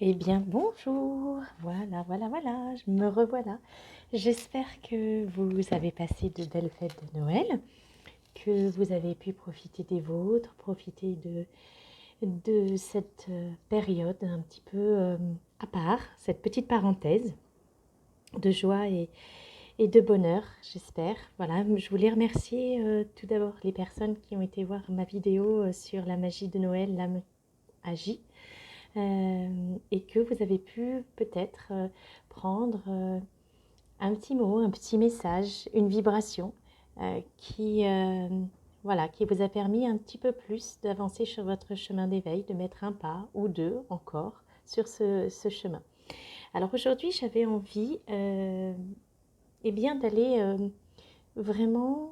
Eh bien, bonjour. Voilà, je me revoilà. J'espère que vous avez passé de belles fêtes de Noël, que vous avez pu profiter des vôtres, profiter de cette période un petit peu à part, cette petite parenthèse de joie et de bonheur, j'espère. Voilà, je voulais remercier tout d'abord les personnes qui ont été voir ma vidéo sur la magie de Noël, l'âme agit. Et que vous avez pu peut-être prendre un petit mot, un petit message, une vibration voilà, qui vous a permis un petit peu plus d'avancer sur votre chemin d'éveil, de mettre un pas ou deux encore sur ce chemin. Alors aujourd'hui, j'avais envie eh bien, d'aller vraiment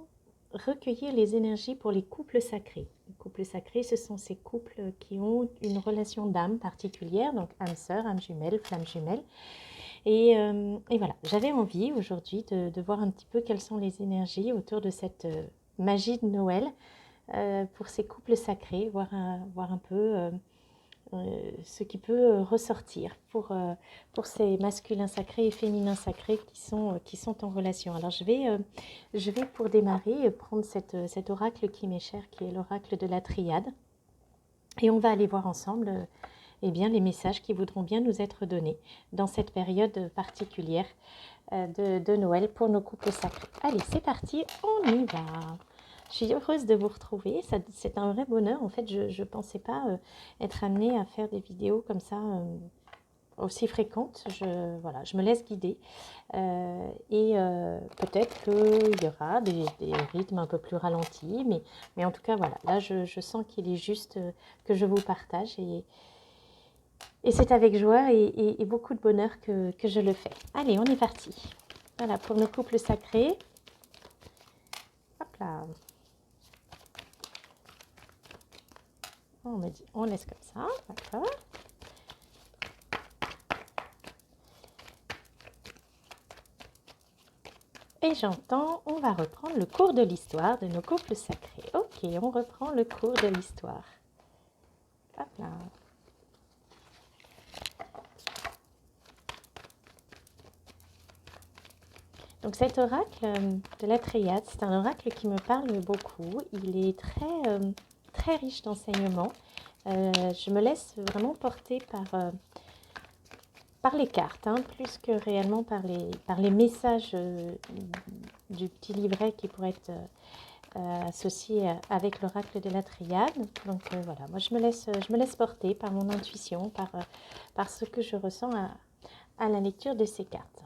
recueillir les énergies pour les couples sacrés. Les couples sacrés, ce sont ces couples qui ont une relation d'âme particulière, donc âme sœur, âme jumelle, flamme jumelle. Et voilà, j'avais envie aujourd'hui de voir un petit peu quelles sont les énergies autour de cette magie de Noël pour ces couples sacrés, voir un peu ce qui peut ressortir pour ces masculins sacrés et féminins sacrés qui sont en relation. Alors je vais pour démarrer prendre cet oracle qui m'est cher, qui est l'oracle de la triade. Et on va aller voir ensemble eh bien, les messages qui voudront bien nous être donnés dans cette période particulière de Noël pour nos couples sacrés. Allez, c'est parti, on y va. Je suis heureuse de vous retrouver, c'est un vrai bonheur. En fait, je ne pensais pas être amenée à faire des vidéos comme ça aussi fréquentes. Voilà, je me laisse guider. Peut-être qu'il y aura des rythmes un peu plus ralentis, mais en tout cas, voilà, là, je sens qu'il est juste que je vous partage et c'est avec joie et beaucoup de bonheur que je le fais. Allez, on est parti. Voilà, pour nos couples sacrés. Hop là. On me dit, on laisse comme ça, d'accord. Et j'entends, on va reprendre le cours de l'histoire de nos couples sacrés. Ok, on reprend le cours de l'histoire. Hop là. Donc cet oracle de la Triade, c'est un oracle qui me parle beaucoup. Il est très riche d'enseignements. Je me laisse vraiment porter par les cartes, hein, plus que réellement par les messages du petit livret qui pourrait être associé avec l'oracle de la Triade. Donc voilà, moi je me laisse porter par mon intuition, par ce que je ressens à la lecture de ces cartes.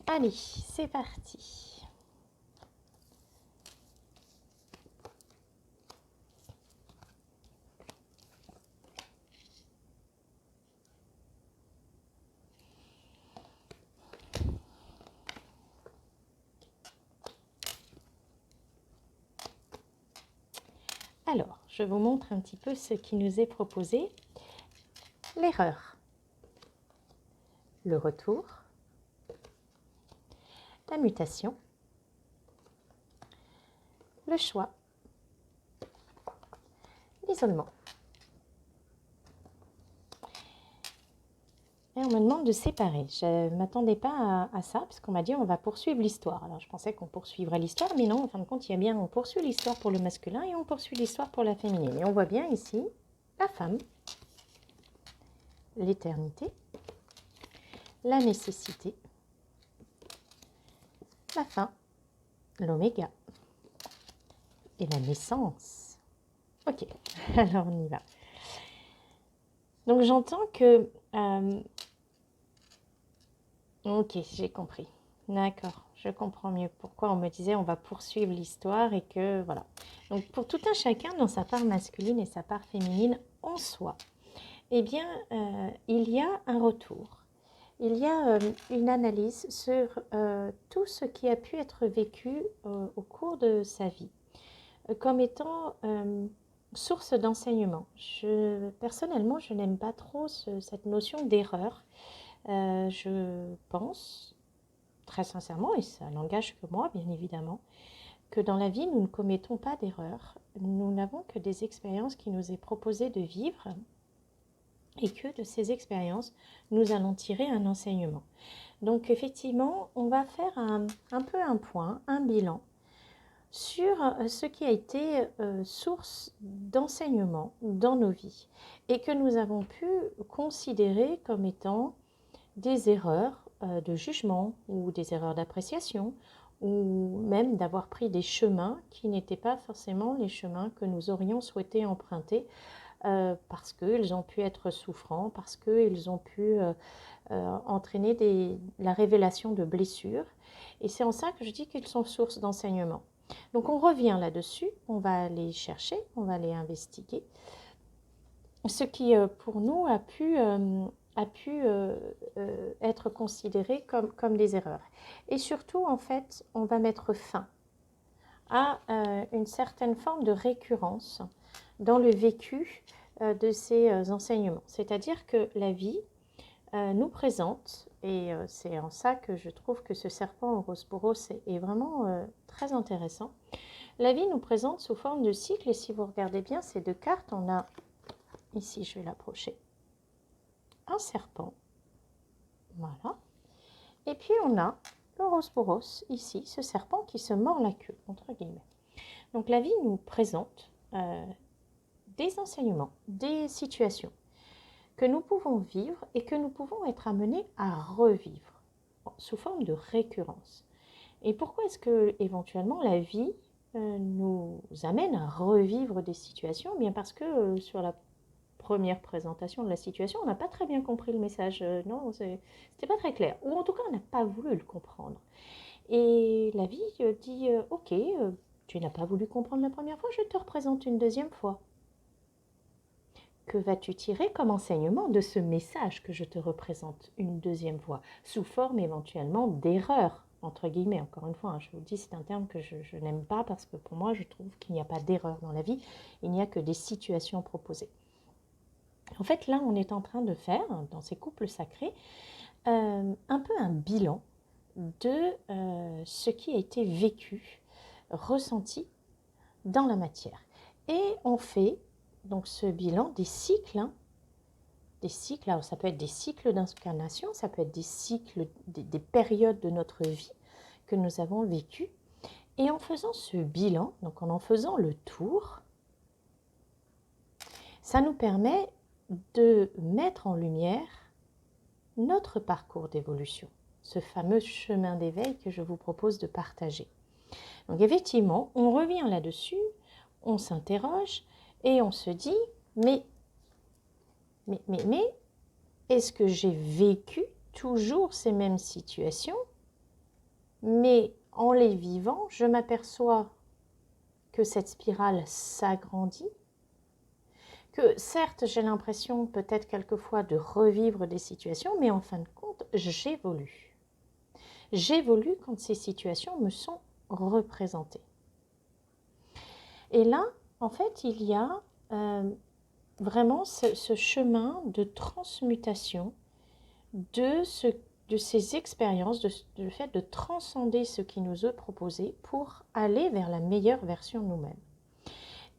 Allez, c'est parti. Alors, je vous montre un petit peu ce qui nous est proposé. L'erreur, le retour, la mutation, le choix, l'isolement. Et on me demande de séparer. Je ne m'attendais pas à ça, parce qu'on m'a dit on va poursuivre l'histoire. Alors je pensais qu'on poursuivre l'histoire, mais non, en fin de compte, il y a bien, on poursuit l'histoire pour le masculin et on poursuit l'histoire pour la féminine. Et on voit bien ici la femme, l'éternité, la nécessité, la fin, l'oméga et la naissance. Ok, alors on y va. Donc j'entends que... ok, j'ai compris. D'accord, je comprends mieux pourquoi on me disait on va poursuivre l'histoire et que voilà. Donc pour tout un chacun dans sa part masculine et sa part féminine en soi, eh bien il y a un retour. Il y a une analyse sur tout ce qui a pu être vécu au cours de sa vie comme étant source d'enseignement. Personnellement, je n'aime pas trop cette notion d'erreur. Je pense, très sincèrement, et ça n'engage que moi, bien évidemment, que dans la vie, nous ne commettons pas d'erreurs. Nous n'avons que des expériences qui nous est proposé de vivre et que de ces expériences, nous allons tirer un enseignement. Donc effectivement, on va faire un peu un point, un bilan sur ce qui a été source d'enseignement dans nos vies et que nous avons pu considérer comme étant des erreurs de jugement ou des erreurs d'appréciation ou même d'avoir pris des chemins qui n'étaient pas forcément les chemins que nous aurions souhaité emprunter parce qu'ils ont pu être souffrants, parce qu'ils ont pu entraîner la révélation de blessures. Et c'est en ça que je dis qu'ils sont source d'enseignement. Donc on revient là-dessus, on va aller chercher, on va aller investiguer ce qui pour nous a pu être considéré comme des erreurs. Et surtout, en fait, on va mettre fin à une certaine forme de récurrence dans le vécu de ces enseignements. C'est-à-dire que la vie nous présente, et c'est en ça que je trouve que ce serpent Ouroboros est vraiment très intéressant. La vie nous présente sous forme de cycle, et si vous regardez bien ces deux cartes, on a, ici je vais l'approcher, un serpent, voilà, et puis on a l'Ouroboros, ici, ce serpent qui se mord la queue, entre guillemets. Donc la vie nous présente des enseignements, des situations que nous pouvons vivre et que nous pouvons être amenés à revivre sous forme de récurrence. Et pourquoi est-ce que éventuellement la vie nous amène à revivre des situations? Bien parce que sur la première présentation de la situation, on n'a pas très bien compris le message. Non, c'était pas très clair. Ou en tout cas, on n'a pas voulu le comprendre. Et la vie dit, ok, tu n'as pas voulu comprendre la première fois, je te représente une deuxième fois. Que vas-tu tirer comme enseignement de ce message que je te représente une deuxième fois, sous forme éventuellement d'erreur, entre guillemets. Encore une fois, hein, je vous le dis, c'est un terme que je n'aime pas parce que pour moi, je trouve qu'il n'y a pas d'erreur dans la vie, il n'y a que des situations proposées. En fait, là, on est en train de faire, dans ces couples sacrés, un peu un bilan de ce qui a été vécu, ressenti dans la matière. Et on fait donc ce bilan des cycles, des cycles, alors ça peut être des cycles d'incarnation, ça peut être des cycles, des périodes de notre vie que nous avons vécues. Et en faisant ce bilan, donc en faisant le tour, ça nous permet de mettre en lumière notre parcours d'évolution, ce fameux chemin d'éveil que je vous propose de partager. Donc effectivement, on revient là-dessus, on s'interroge et on se dit, mais est-ce que j'ai vécu toujours ces mêmes situations, mais en les vivant, je m'aperçois que cette spirale s'agrandit, que certes, j'ai l'impression peut-être quelquefois de revivre des situations, mais en fin de compte, j'évolue. J'évolue quand ces situations me sont représentées. Et là, en fait, il y a vraiment ce chemin de transmutation de ces expériences, du fait de transcender ce qui nous est proposé pour aller vers la meilleure version de nous-mêmes.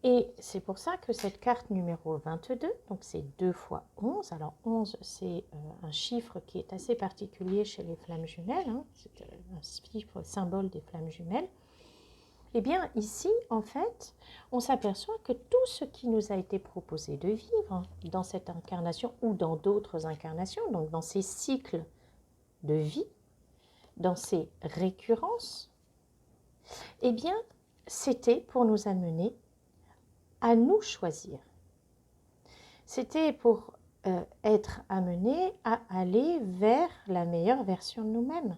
Et c'est pour ça que cette carte numéro 22, donc c'est 2 fois 11, alors 11 c'est un chiffre qui est assez particulier chez les flammes jumelles, hein, c'est un chiffre symbole des flammes jumelles. Eh bien ici, en fait, on s'aperçoit que tout ce qui nous a été proposé de vivre dans cette incarnation ou dans d'autres incarnations, donc dans ces cycles de vie, dans ces récurrences, eh bien, c'était pour nous amener à nous choisir. C'était pour être amené à aller vers la meilleure version de nous-mêmes.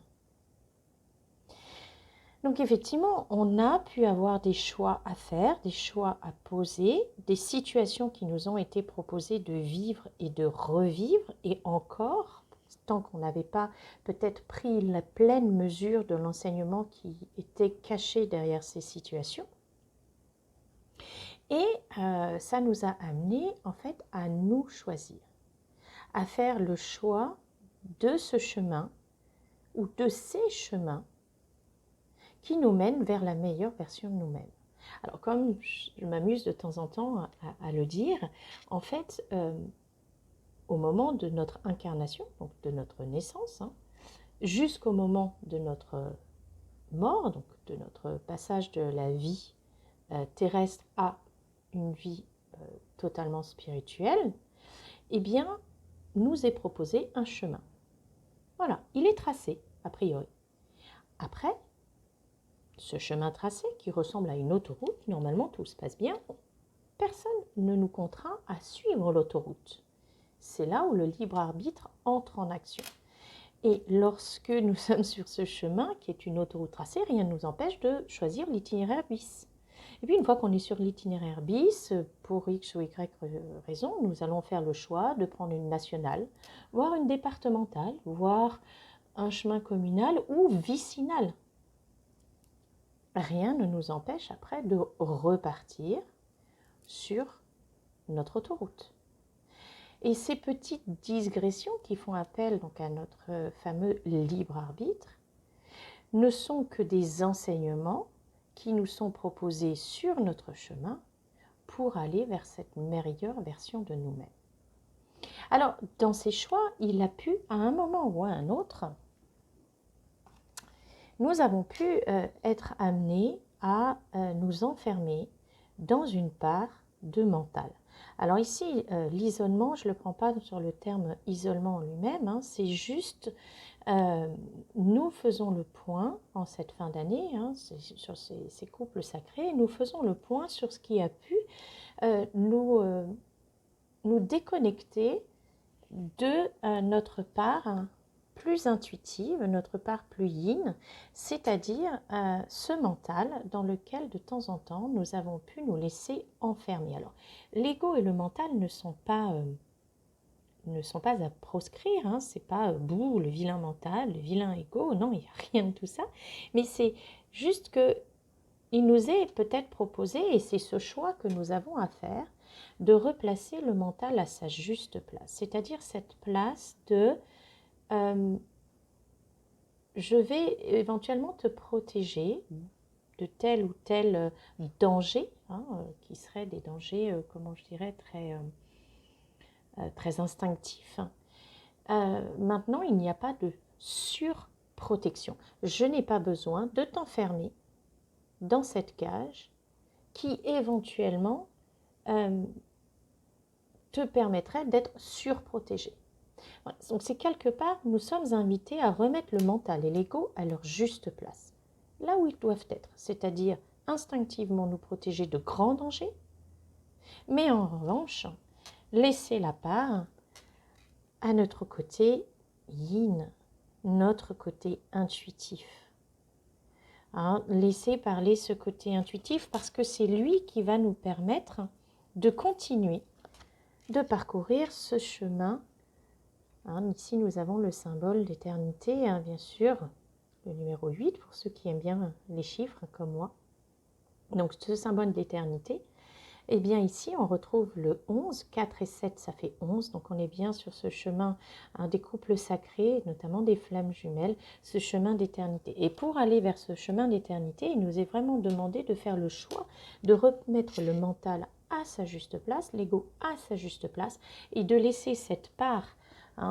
Donc effectivement, on a pu avoir des choix à faire, des choix à poser, des situations qui nous ont été proposées de vivre et de revivre, et encore, tant qu'on n'avait pas peut-être pris la pleine mesure de l'enseignement qui était caché derrière ces situations. Et ça nous a amené en fait à nous choisir, à faire le choix de ce chemin ou de ces chemins qui nous mène vers la meilleure version de nous-mêmes. Alors comme je m'amuse de temps en temps à le dire, en fait, au moment de notre incarnation, donc de notre naissance, hein, jusqu'au moment de notre mort, donc de notre passage de la vie terrestre à une vie totalement spirituelle, eh bien, nous est proposé un chemin. Voilà, il est tracé, a priori. Après, ce chemin tracé, qui ressemble à une autoroute, normalement tout se passe bien, personne ne nous contraint à suivre l'autoroute. C'est là où le libre arbitre entre en action. Et lorsque nous sommes sur ce chemin, qui est une autoroute tracée, rien ne nous empêche de choisir l'itinéraire bis. Et puis une fois qu'on est sur l'itinéraire bis, pour X ou Y raison, nous allons faire le choix de prendre une nationale, voire une départementale, voire un chemin communal ou vicinal. Rien ne nous empêche après de repartir sur notre autoroute. Et ces petites digressions qui font appel donc à notre fameux libre arbitre ne sont que des enseignements qui nous sont proposés sur notre chemin pour aller vers cette meilleure version de nous-mêmes. Alors, dans ces choix, il a pu, à un moment ou à un autre, nous avons pu être amenés à nous enfermer dans une part de mental. Alors ici, l'isolement, je ne le prends pas sur le terme isolement en lui-même, hein, c'est juste, nous faisons le point en cette fin d'année, hein, sur ces couples sacrés, nous faisons le point sur ce qui a pu nous déconnecter de notre part plus intuitive, notre part plus yin, c'est-à-dire ce mental dans lequel de temps en temps nous avons pu nous laisser enfermer. Alors, l'ego et le mental ne sont pas à proscrire, hein, c'est pas bouh, le vilain mental, le vilain ego, non, il n'y a rien de tout ça, mais c'est juste que il nous est peut-être proposé, et c'est ce choix que nous avons à faire, de replacer le mental à sa juste place, c'est-à-dire cette place de je vais éventuellement te protéger de tel ou tel danger, hein, qui seraient des dangers, comment je dirais, très instinctifs. Maintenant, il n'y a pas de surprotection. Je n'ai pas besoin de t'enfermer dans cette cage qui éventuellement te permettrait d'être surprotégé. Voilà. Donc c'est quelque part, nous sommes invités à remettre le mental et l'ego à leur juste place, là où ils doivent être, c'est-à-dire instinctivement nous protéger de grands dangers, mais en revanche, laisser la part à notre côté yin, notre côté intuitif. Hein, laisser parler ce côté intuitif parce que c'est lui qui va nous permettre de continuer de parcourir ce chemin. Hein, ici, nous avons le symbole d'éternité, hein, bien sûr, le numéro 8, pour ceux qui aiment bien les chiffres comme moi. Donc, ce symbole d'éternité, eh bien ici, on retrouve le 11, 4 et 7, ça fait 11. Donc, on est bien sur ce chemin des couples sacrés, notamment des flammes jumelles, ce chemin d'éternité. Et pour aller vers ce chemin d'éternité, il nous est vraiment demandé de faire le choix de remettre le mental à sa juste place, l'ego à sa juste place, et de laisser cette part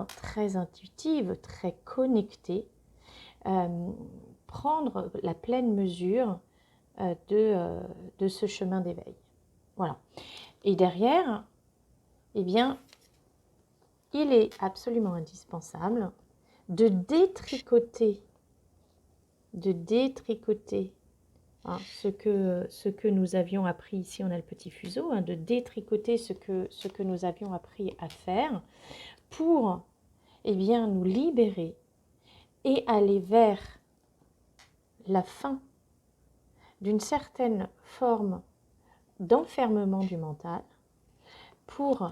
très intuitive, très connectée, prendre la pleine mesure de ce chemin d'éveil. Voilà. Et derrière, eh bien, il est absolument indispensable de détricoter ce que nous avions appris ici, on a le petit fuseau, de détricoter ce que nous avions appris à faire pour bien, nous libérer et aller vers la fin d'une certaine forme d'enfermement du mental pour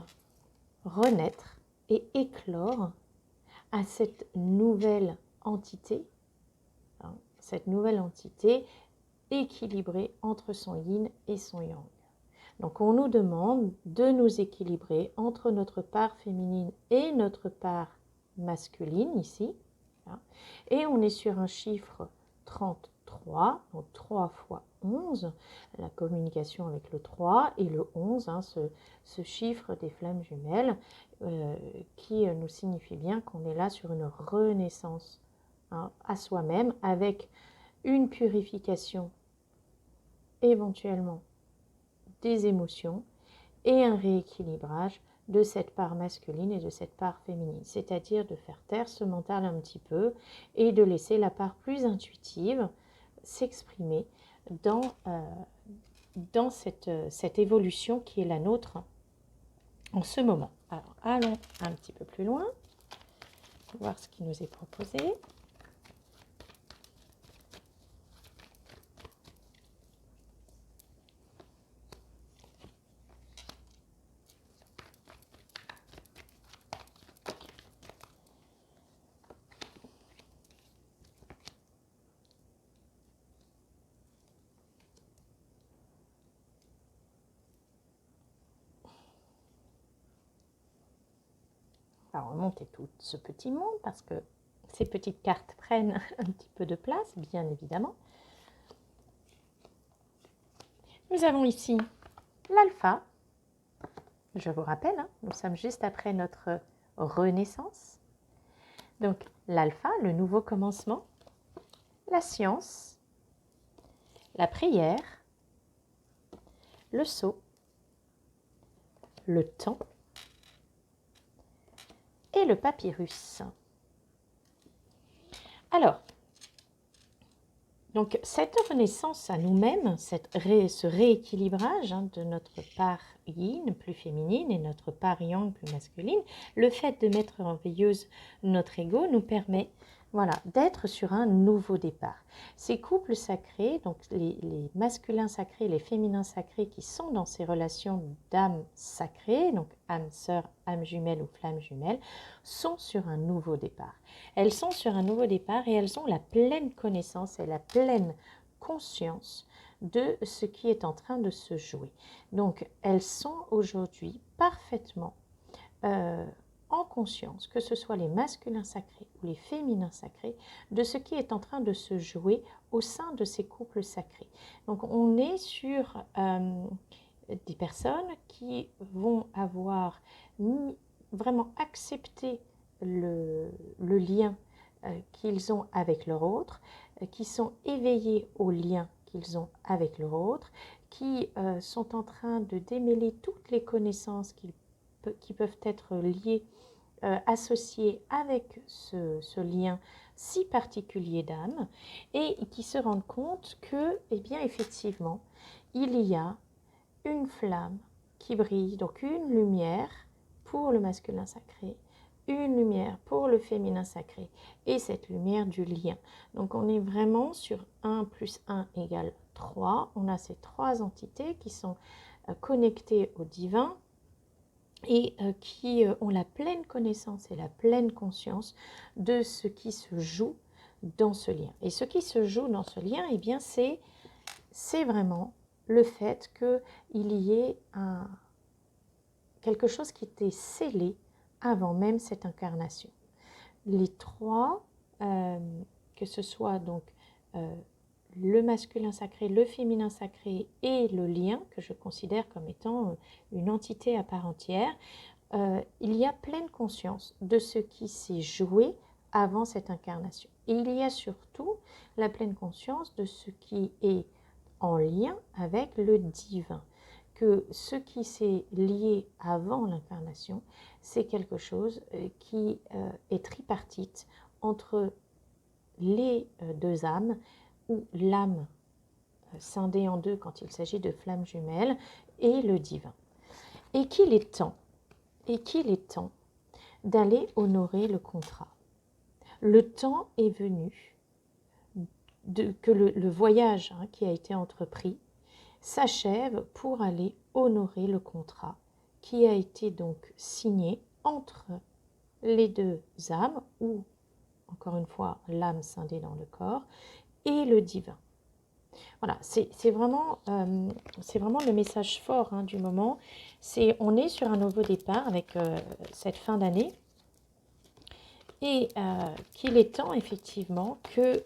renaître et éclore à cette nouvelle entité, cette nouvelle entité équilibrée entre son yin et son yang. Donc on nous demande de nous équilibrer entre notre part féminine et notre part masculine ici, et on est sur un chiffre 33, 3, donc 3 fois 11, la communication avec le 3 et le 11, hein, ce chiffre des flammes jumelles qui nous signifie bien qu'on est là sur une renaissance, hein, à soi-même avec une purification éventuellement des émotions et un rééquilibrage de cette part masculine et de cette part féminine, c'est-à-dire de faire taire ce mental un petit peu et de laisser la part plus intuitive s'exprimer dans cette évolution qui est la nôtre en ce moment. Alors, allons un petit peu plus loin, voir ce qui nous est proposé. On va remonter tout ce petit monde parce que ces petites cartes prennent un petit peu de place, bien évidemment. Nous avons ici l'alpha. Je vous rappelle, hein, nous sommes juste après notre renaissance. Donc l'alpha, le nouveau commencement, la science, la prière, le sceau, le temps et le papyrus. Alors, donc cette renaissance à nous-mêmes, ce rééquilibrage, hein, de notre part yin plus féminine et notre part yang plus masculine, le fait de mettre en veilleuse notre ego nous permet, voilà, d'être sur un nouveau départ. Ces couples sacrés, donc les masculins sacrés, les féminins sacrés qui sont dans ces relations d'âme sacrée, donc âme sœur, âme jumelle ou flamme jumelle, sont sur un nouveau départ. Elles sont sur un nouveau départ et elles ont la pleine connaissance et la pleine conscience de ce qui est en train de se jouer. Donc, elles sont aujourd'hui parfaitement en conscience, que ce soit les masculins sacrés ou les féminins sacrés, de ce qui est en train de se jouer au sein de ces couples sacrés. Donc, on est sur des personnes qui vont avoir vraiment accepté le lien qu'ils ont avec leur autre, qui sont éveillés au lien qu'ils ont avec leur autre, qui sont en train de démêler toutes les connaissances qui peuvent être liées, associées avec ce lien si particulier d'âme, et qui se rendent compte que, eh bien, effectivement, il y a une flamme qui brille, donc une lumière pour le masculin sacré, une lumière pour le féminin sacré, et cette lumière du lien. Donc on est vraiment sur 1 plus 1 égale 3. On a ces 3 entités qui sont connectées au divin et qui ont la pleine connaissance et la pleine conscience de ce qui se joue dans ce lien. Et ce qui se joue dans ce lien, eh bien c'est vraiment le fait qu'il y ait quelque chose qui était scellé avant même cette incarnation. Les 3, que ce soit donc le masculin sacré, le féminin sacré et le lien, que je considère comme étant une entité à part entière, il y a pleine conscience de ce qui s'est joué avant cette incarnation. Et il y a surtout la pleine conscience de ce qui est en lien avec le divin, que ce qui s'est lié avant l'incarnation, c'est quelque chose qui est tripartite entre les deux âmes, ou l'âme scindée en deux quand il s'agit de flammes jumelles, et le divin. Et qu'il est temps d'aller honorer le contrat. Le temps est venu que le voyage, hein, qui a été entrepris s'achève pour aller honorer le contrat qui a été donc signé entre les deux âmes, ou encore une fois l'âme scindée dans le corps, et le divin. Voilà, c'est vraiment le message fort, hein, du moment. On est sur un nouveau départ avec cette fin d'année. et qu'il est temps effectivement que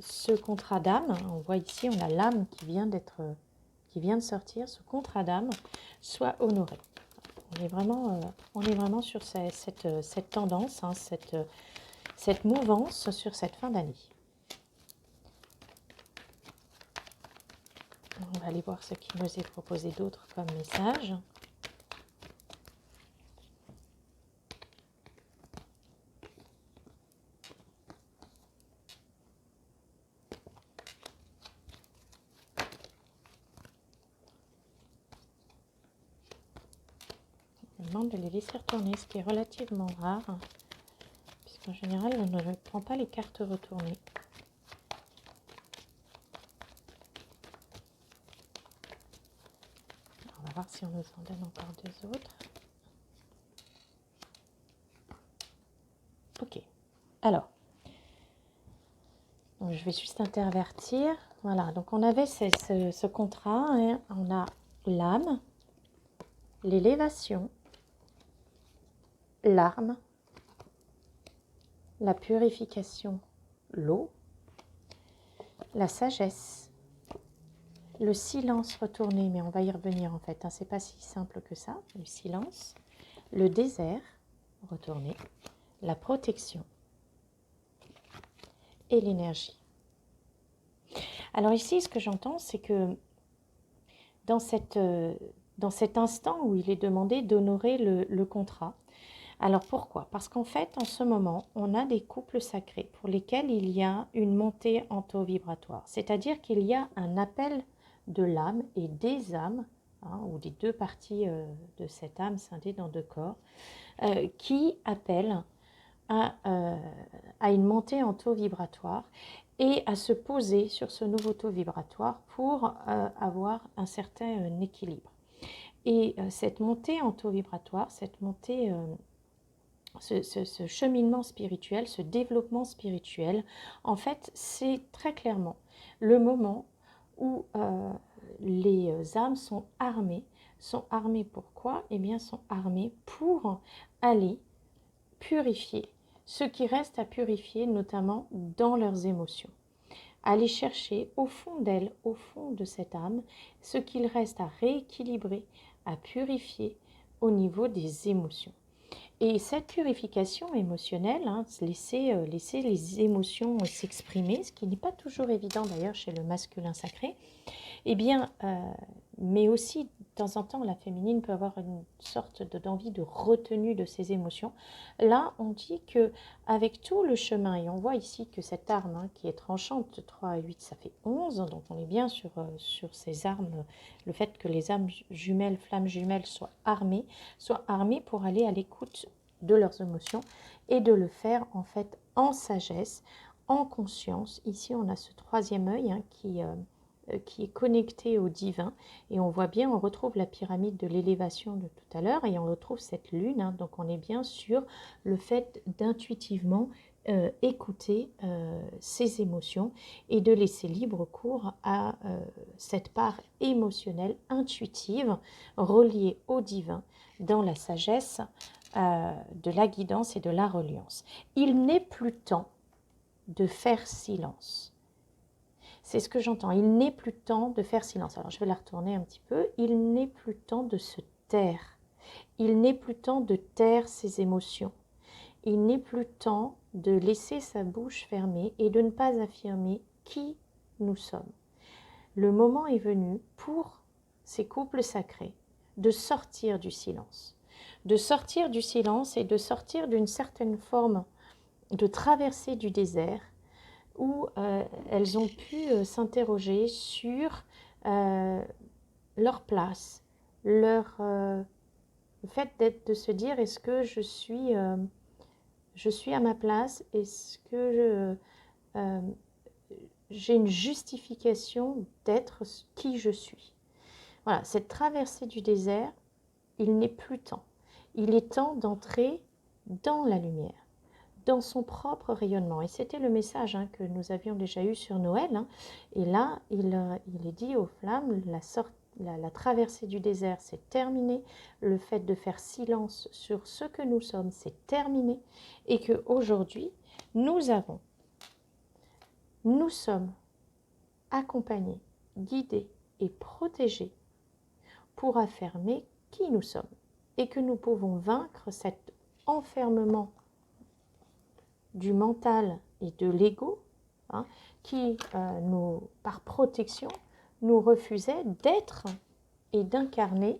ce contrat d'âme, on voit ici, on a l'âme qui vient de sortir, ce contrat d'âme soit honoré. On est vraiment sur cette tendance, hein, cette mouvance sur cette fin d'année. On va aller voir ce qui nous est proposé d'autre comme message. Je demande de les laisser retourner, ce qui est relativement rare, puisqu'en général, on ne prend pas les cartes retournées. On va voir si on nous en donne encore deux autres. Ok. Alors, donc je vais juste intervertir. Voilà, donc on avait ce contrat, hein. On a l'âme, l'élévation, l'arme, la purification, l'eau, la sagesse, le silence retourné, mais on va y revenir en fait, hein, c'est pas si simple que ça, le silence, le désert retourné, la protection et l'énergie. Alors ici, ce que j'entends, c'est que dans cet instant où il est demandé d'honorer le contrat, alors pourquoi? Parce qu'en fait, en ce moment, on a des couples sacrés pour lesquels il y a une montée en taux vibratoire. C'est-à-dire qu'il y a un appel de l'âme et des âmes, hein, ou des deux parties de cette âme scindée dans deux corps, qui appellent à une montée en taux vibratoire et à se poser sur ce nouveau taux vibratoire pour avoir un certain équilibre. Et cette montée en taux vibratoire, cette montée... Ce cheminement spirituel, ce développement spirituel, en fait, c'est très clairement le moment où les âmes sont armées. Sont armées pourquoi? Eh bien, sont armées pour aller purifier ce qui reste à purifier, notamment dans leurs émotions. Aller chercher au fond d'elles, au fond de cette âme, ce qu'il reste à rééquilibrer, à purifier au niveau des émotions. Et cette purification émotionnelle, hein, laisser les émotions s'exprimer, ce qui n'est pas toujours évident d'ailleurs chez le masculin sacré, eh bien, mais aussi de temps en temps, la féminine peut avoir une sorte d'envie de retenue de ses émotions. Là, on dit que avec tout le chemin, et on voit ici que cette arme hein, qui est tranchante, 3 et 8, ça fait 11, donc on est bien sur ces armes, le fait que les âmes jumelles, flammes jumelles soient armées pour aller à l'écoute de leurs émotions et de le faire en fait en sagesse, en conscience. Ici, on a ce troisième œil hein, qui est connecté au divin et on voit bien, on retrouve la pyramide de l'élévation de tout à l'heure et on retrouve cette lune, hein, donc on est bien sur le fait d'intuitivement écouter ses émotions et de laisser libre cours à cette part émotionnelle, intuitive, reliée au divin dans la sagesse de la guidance et de la reliance. Il n'est plus temps de faire silence. C'est ce que j'entends. Il n'est plus temps de faire silence. Alors, je vais la retourner un petit peu. Il n'est plus temps de se taire. Il n'est plus temps de taire ses émotions. Il n'est plus temps de laisser sa bouche fermée et de ne pas affirmer qui nous sommes. Le moment est venu pour ces couples sacrés de sortir du silence. De sortir du silence et de sortir d'une certaine forme de traversée du désert où elles ont pu s'interroger sur leur place, le fait de se dire est-ce que je suis à ma place, est-ce que j'ai une justification d'être qui je suis. Voilà, cette traversée du désert, il n'est plus temps. Il est temps d'entrer dans la lumière, dans son propre rayonnement. Et c'était le message hein, que nous avions déjà eu sur Noël. Hein. Et là, il est dit aux flammes, la traversée du désert, c'est terminé. Le fait de faire silence sur ce que nous sommes, c'est terminé. Et qu'aujourd'hui, nous sommes accompagnés, guidés et protégés pour affirmer qui nous sommes. Et que nous pouvons vaincre cet enfermement du mental et de l'ego, hein, qui, par protection, nous refusait d'être et d'incarner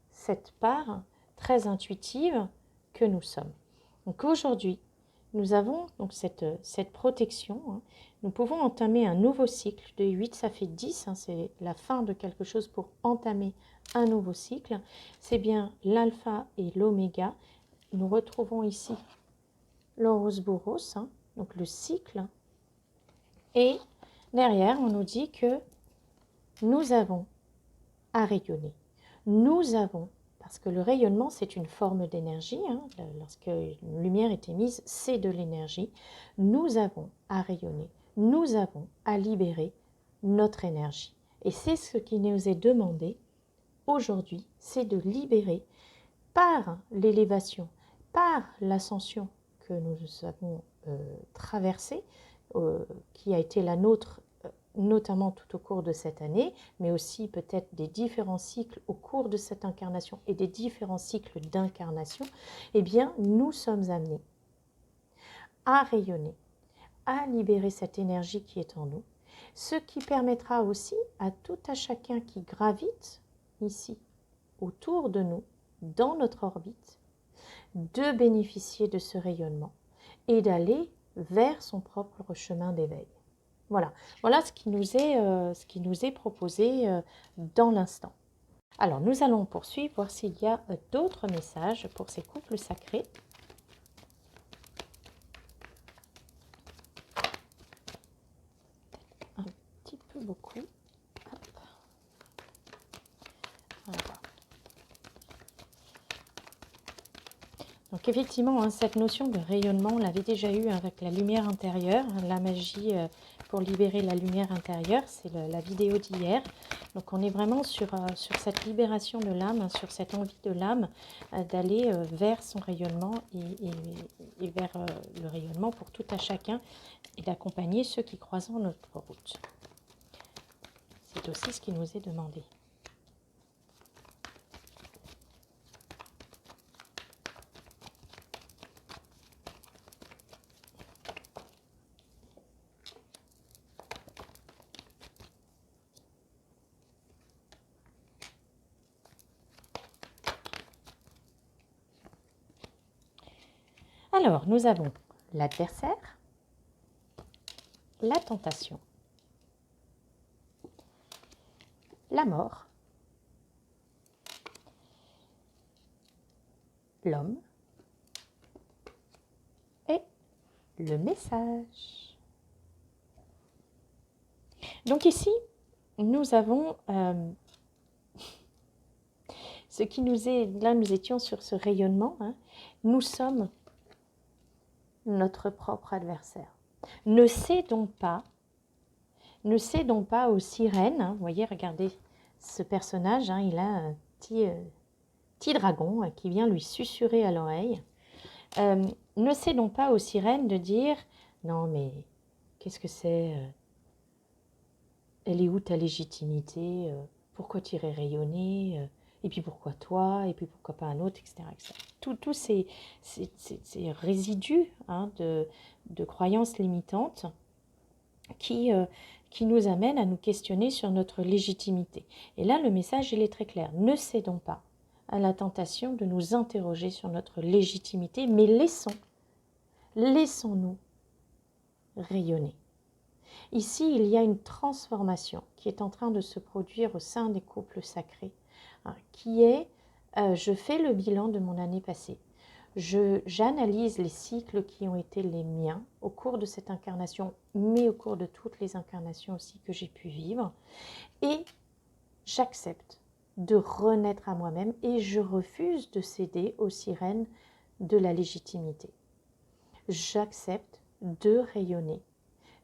cette part très intuitive que nous sommes. Donc aujourd'hui, nous avons donc cette protection. Hein. Nous pouvons entamer un nouveau cycle. De 8, ça fait 10. Hein, c'est la fin de quelque chose pour entamer un nouveau cycle. C'est bien l'alpha et l'oméga. Nous retrouvons ici l'Ouroboros, hein, donc le cycle. Et derrière, on nous dit que nous avons à rayonner. Nous avons, parce que le rayonnement, c'est une forme d'énergie, hein, lorsque une lumière est émise, c'est de l'énergie. Nous avons à rayonner, nous avons à libérer notre énergie. Et c'est ce qui nous est demandé aujourd'hui, c'est de libérer par l'élévation, par l'ascension que nous avons traversée, qui a été la nôtre notamment tout au cours de cette année, mais aussi peut-être des différents cycles au cours de cette incarnation et des différents cycles d'incarnation, eh bien, nous sommes amenés à rayonner, à libérer cette énergie qui est en nous, ce qui permettra aussi à tout à chacun qui gravite ici, autour de nous, dans notre orbite, de bénéficier de ce rayonnement et d'aller vers son propre chemin d'éveil. Voilà, voilà ce qui nous est proposé dans l'instant. Alors, nous allons poursuivre, voir s'il y a d'autres messages pour ces couples sacrés. Un petit peu beaucoup. Hop. Voilà. Donc effectivement, hein, cette notion de rayonnement, on l'avait déjà eu avec la lumière intérieure, la magie pour libérer la lumière intérieure, c'est la vidéo d'hier. Donc on est vraiment sur cette libération de l'âme, hein, sur cette envie de l'âme d'aller vers son rayonnement et vers le rayonnement pour tout à chacun et d'accompagner ceux qui croiseront notre route. C'est aussi ce qui nous est demandé. Alors, nous avons l'adversaire, la tentation, la mort, l'homme et le message. Donc ici, nous avons ce qui nous est, là nous étions sur ce rayonnement, hein, nous sommes notre propre adversaire. Ne cédons pas aux sirènes. Hein. Vous voyez, regardez ce personnage, hein, il a un petit dragon qui vient lui susurrer à l'oreille. Ne cédons pas aux sirènes de dire « Non, mais qu'est-ce que c'est elle est où ta légitimité pourquoi tu irais rayonner et puis pourquoi toi, et puis pourquoi pas un autre, etc. etc. » Tous ces résidus hein, de croyances limitantes qui nous amènent à nous questionner sur notre légitimité. Et là, le message, il est très clair. Ne cédons pas à la tentation de nous interroger sur notre légitimité, mais laissons-nous rayonner. Ici, il y a une transformation qui est en train de se produire au sein des couples sacrés, hein, qui est je fais le bilan de mon année passée. J'analyse les cycles qui ont été les miens au cours de cette incarnation, mais au cours de toutes les incarnations aussi que j'ai pu vivre. Et j'accepte de renaître à moi-même et je refuse de céder aux sirènes de la légitimité. J'accepte de rayonner.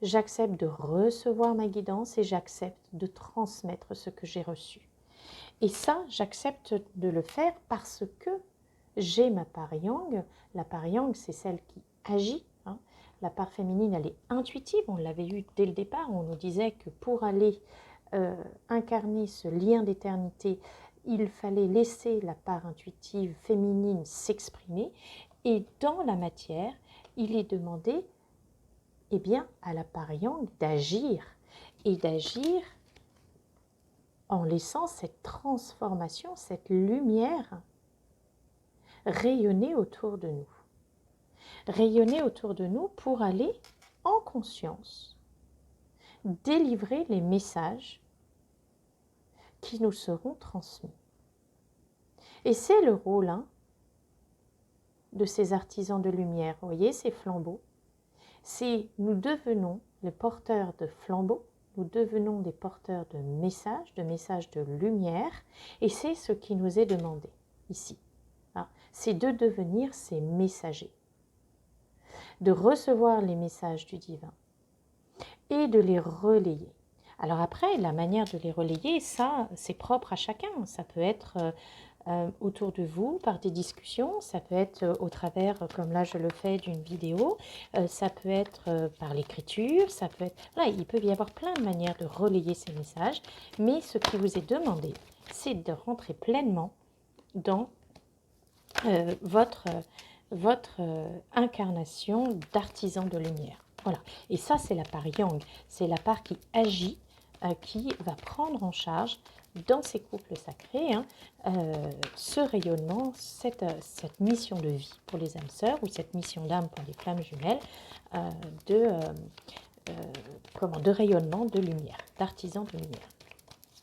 j'accepte de recevoir ma guidance et j'accepte de transmettre ce que j'ai reçu. Et ça, j'accepte de le faire parce que j'ai ma part yang. La part yang, c'est celle qui agit. Hein. La part féminine, elle est intuitive. On l'avait eu dès le départ. On nous disait que pour aller incarner ce lien d'éternité, il fallait laisser la part intuitive féminine s'exprimer. Et dans la matière, il est demandé eh bien, à la part yang d'agir. Et d'agir en laissant cette transformation, cette lumière rayonner autour de nous. Rayonner autour de nous pour aller en conscience délivrer les messages qui nous seront transmis. Et c'est le rôle de ces artisans de lumière. Vous voyez ces flambeaux? Si nous devenons les porteurs de flambeaux, nous devenons des porteurs de messages de lumière, et c'est ce qui nous est demandé ici. C'est de devenir ces messagers, de recevoir les messages du divin et de les relayer. Alors après, la manière de les relayer, ça, c'est propre à chacun. Ça peut être autour de vous par des discussions, ça peut être au travers, comme là je le fais, d'une vidéo, ça peut être par l'écriture, ça peut être... Voilà, il peut y avoir plein de manières de relayer ces messages, mais ce qui vous est demandé, c'est de rentrer pleinement dans votre incarnation d'artisan de lumière. Voilà. Et ça, c'est la part yang. C'est la part qui agit, qui va prendre en charge dans ces couples sacrés ce rayonnement, cette mission de vie pour les âmes sœurs ou cette mission d'âme pour les flammes jumelles de rayonnement de lumière, d'artisan de lumière.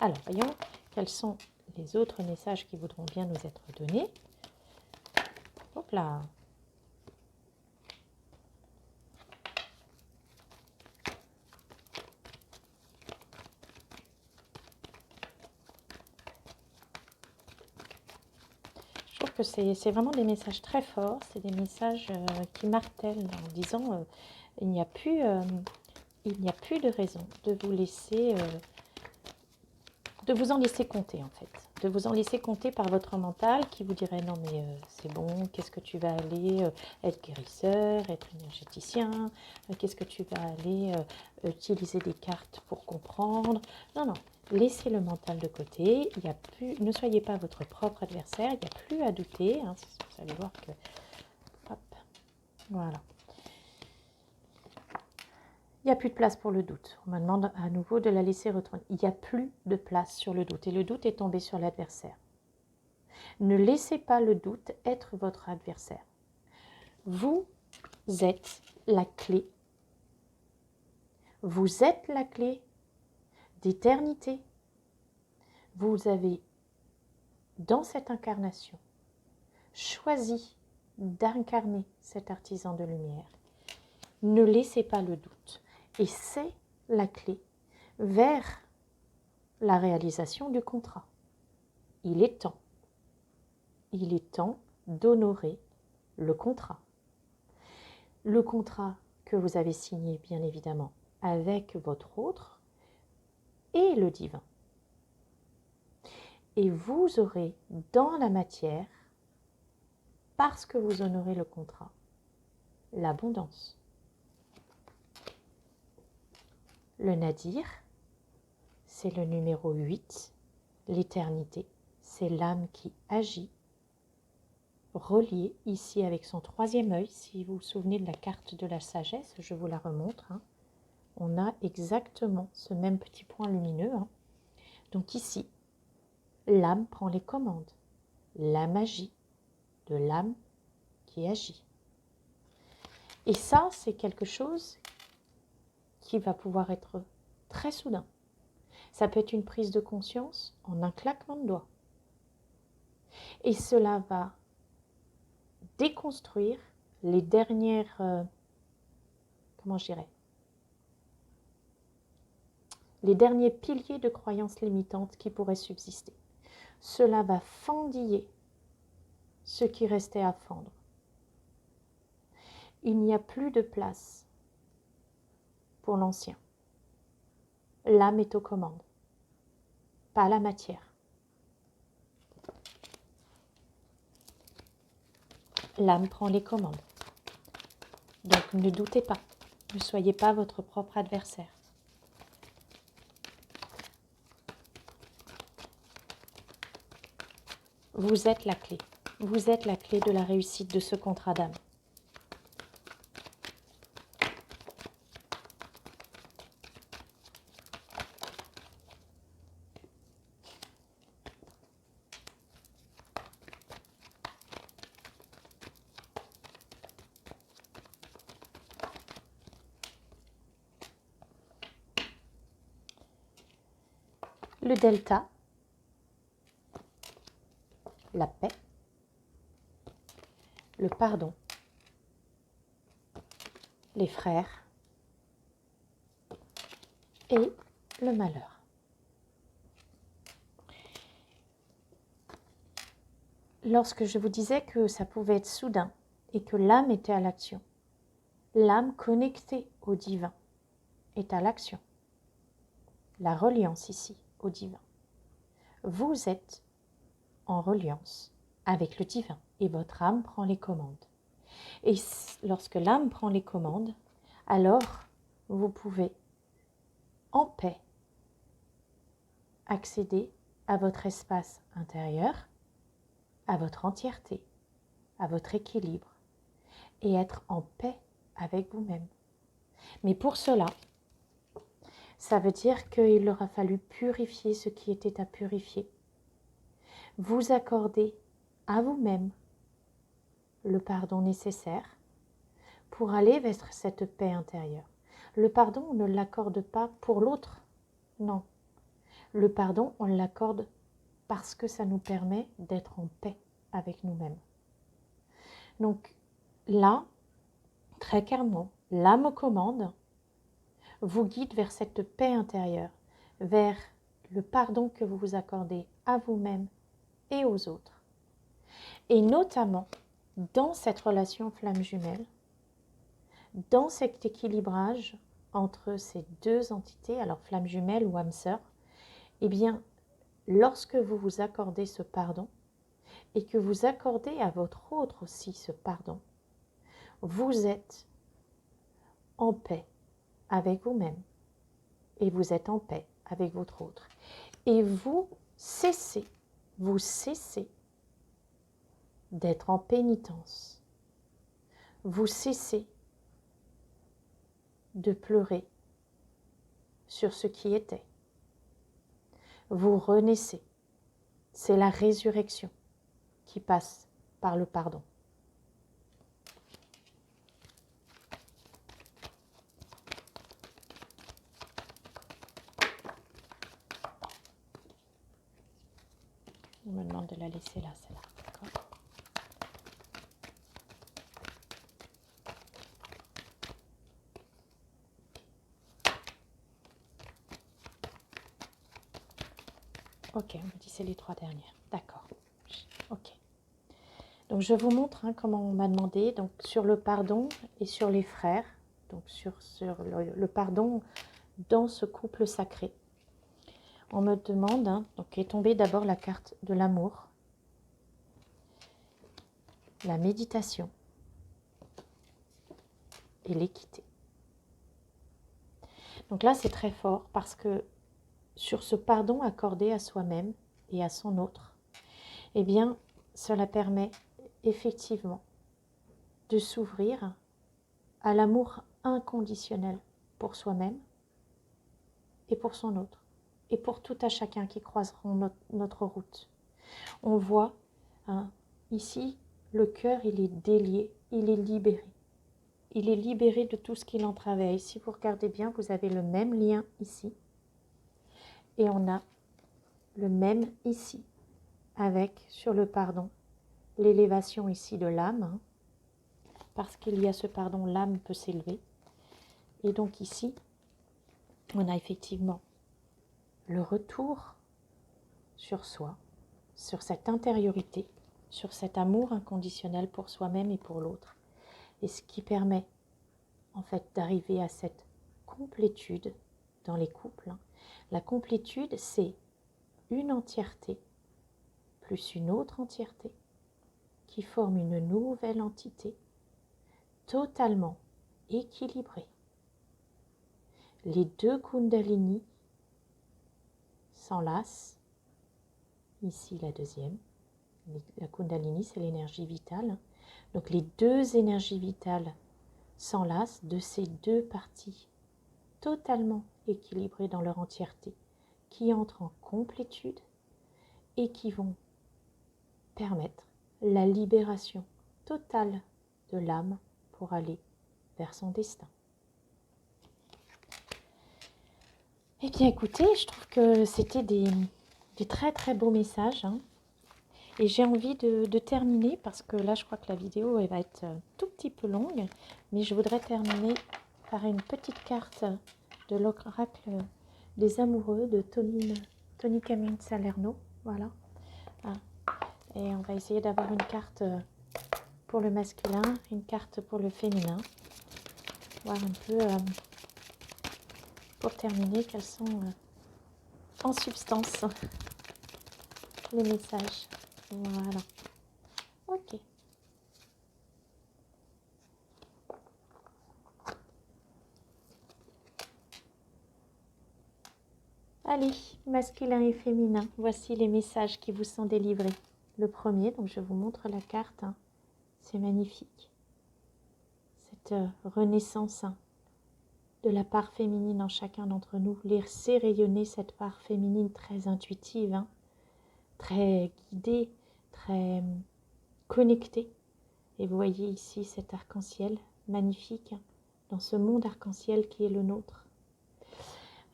Alors, voyons quels sont les autres messages qui voudront bien nous être donnés. Hop là. Je trouve que c'est vraiment des messages très forts, c'est des messages qui martèlent en disant il n'y a plus de raison de vous laisser, de vous en laisser compter en fait. De vous en laisser compter par votre mental qui vous dirait non mais c'est bon, qu'est-ce que tu vas aller être guérisseur, être énergéticien, qu'est-ce que tu vas aller utiliser des cartes pour comprendre. Non, non, laissez le mental de côté, il y a plus, ne soyez pas votre propre adversaire, il n'y a plus à douter, hein, vous allez voir que... Hop, voilà. Il n'y a plus de place pour le doute. On me demande à nouveau de la laisser retourner. Il n'y a plus de place sur le doute. Et le doute est tombé sur l'adversaire. Ne laissez pas le doute être votre adversaire. Vous êtes la clé. Vous êtes la clé d'éternité. Vous avez, dans cette incarnation, choisi d'incarner cet artisan de lumière. Ne laissez pas le doute. Et c'est la clé vers la réalisation du contrat. Il est temps d'honorer le contrat. Le contrat que vous avez signé, bien évidemment, avec votre autre et le divin. Et vous aurez dans la matière, parce que vous honorez le contrat, l'abondance. Le nadir, c'est le numéro 8, l'éternité, c'est l'âme qui agit, reliée ici avec son troisième œil. Si vous vous souvenez de la carte de la sagesse, je vous la remontre. On a exactement ce même petit point lumineux. Donc ici, l'âme prend les commandes, la magie de l'âme qui agit. Et ça, c'est quelque chose qui va pouvoir être très soudain. Ça peut être une prise de conscience en un claquement de doigts. Et cela va déconstruire les dernières, les derniers piliers de croyances limitantes qui pourraient subsister. Cela va fendiller ce qui restait à fendre. Il n'y a plus de place pour l'ancien. L'âme est aux commandes, pas la matière. L'âme prend les commandes. Donc ne doutez pas, ne soyez pas votre propre adversaire. Vous êtes la clé. Vous êtes la clé de la réussite de ce contrat d'âme. Le delta, la paix, le pardon, les frères et le malheur. Lorsque je vous disais que ça pouvait être soudain et que l'âme était à l'action, l'âme connectée au divin est à l'action. La reliance ici au divin. Vous êtes en reliance avec le divin et votre âme prend les commandes. Et lorsque l'âme prend les commandes, alors vous pouvez en paix accéder à votre espace intérieur, à votre entièreté, à votre équilibre et être en paix avec vous-même. Mais pour cela, ça veut dire qu'il aura fallu purifier ce qui était à purifier. Vous accorder à vous-même le pardon nécessaire pour aller vers cette paix intérieure. Le pardon, on ne l'accorde pas pour l'autre, non. Le pardon, on l'accorde parce que ça nous permet d'être en paix avec nous-mêmes. Donc là, très clairement, l'âme aux commandes vous guide vers cette paix intérieure, vers le pardon que vous vous accordez à vous-même et aux autres. Et notamment, dans cette relation flamme jumelle, dans cet équilibrage entre ces deux entités, alors flamme jumelle ou âme sœur, eh bien, lorsque vous vous accordez ce pardon et que vous accordez à votre autre aussi ce pardon, vous êtes en paix avec vous-même et vous êtes en paix avec votre autre. Et vous cessez d'être en pénitence. Vous cessez de pleurer sur ce qui était. Vous renaissez. C'est la résurrection qui passe par le pardon. On me demande de la laisser là, celle-là. D'accord ? Ok, on me dit c'est les 3 dernières. D'accord. Ok. Donc je vous montre comment on m'a demandé, donc sur le pardon et sur les frères, donc sur le pardon dans ce couple sacré. On me demande, donc est tombée d'abord la carte de l'amour, la méditation et l'équité. Donc là c'est très fort parce que sur ce pardon accordé à soi-même et à son autre, eh bien cela permet effectivement de s'ouvrir à l'amour inconditionnel pour soi-même et pour son autre, et pour tout à chacun qui croiseront notre route. On voit ici, le cœur, il est délié, il est libéré. Il est libéré de tout ce qui l'entravait. Si vous regardez bien, vous avez le même lien ici, et on a le même ici, avec, sur le pardon, l'élévation ici de l'âme, parce qu'il y a ce pardon, l'âme peut s'élever. Et donc ici, on a effectivement le retour sur soi, sur cette intériorité, sur cet amour inconditionnel pour soi-même et pour l'autre. Et ce qui permet en fait d'arriver à cette complétude dans les couples. La complétude, c'est une entièreté plus une autre entièreté qui forme une nouvelle entité totalement équilibrée. Les deux Kundalini s'enlacent. Ici la deuxième. La Kundalini, c'est l'énergie vitale. Donc les deux énergies vitales s'enlacent de ces deux parties totalement équilibrées dans leur entièreté, qui entrent en complétude et qui vont permettre la libération totale de l'âme pour aller vers son destin. Eh bien écoutez, je trouve que c'était des très très beaux messages, hein. Et j'ai envie de terminer parce que là je crois que la vidéo elle va être un tout petit peu longue, mais je voudrais terminer par une petite carte de l'oracle des amoureux de Tony Camille Salerno, voilà. Ah. Et on va essayer d'avoir une carte pour le masculin, une carte pour le féminin, voir un peu pour terminer quels sont en substance les messages. Voilà. Ok. Allez, masculin et féminin, voici les messages qui vous sont délivrés. Le premier, donc je vous montre la carte, hein. C'est magnifique. Cette renaissance, hein, de la part féminine en chacun d'entre nous. Laissez rayonner cette part féminine très intuitive, hein, très guidée, très connectée. Et vous voyez ici cet arc-en-ciel magnifique, hein, dans ce monde arc-en-ciel qui est le nôtre.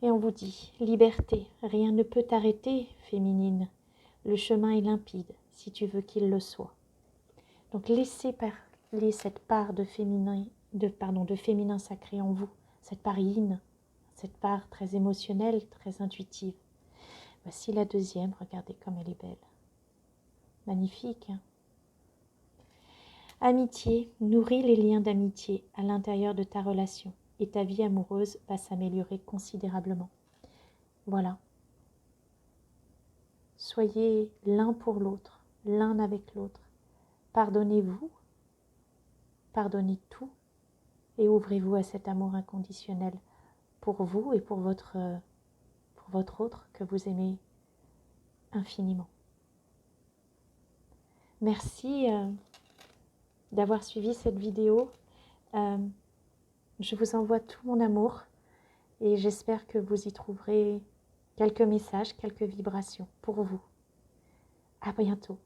Et on vous dit, liberté, rien ne peut t'arrêter, féminine. Le chemin est limpide, si tu veux qu'il le soit. Donc laissez parler cette part de féminin, de féminin sacré en vous, cette part yin, cette part très émotionnelle, très intuitive. Voici la deuxième, regardez comme elle est belle. Magnifique, hein? Amitié, nourris les liens d'amitié à l'intérieur de ta relation et ta vie amoureuse va s'améliorer considérablement. Voilà. Soyez l'un pour l'autre, l'un avec l'autre. Pardonnez-vous, pardonnez tout et ouvrez-vous à cet amour inconditionnel pour vous et pour votre autre que vous aimez infiniment. Merci d'avoir suivi cette vidéo. Je vous envoie tout mon amour et j'espère que vous y trouverez quelques messages, quelques vibrations pour vous. À bientôt.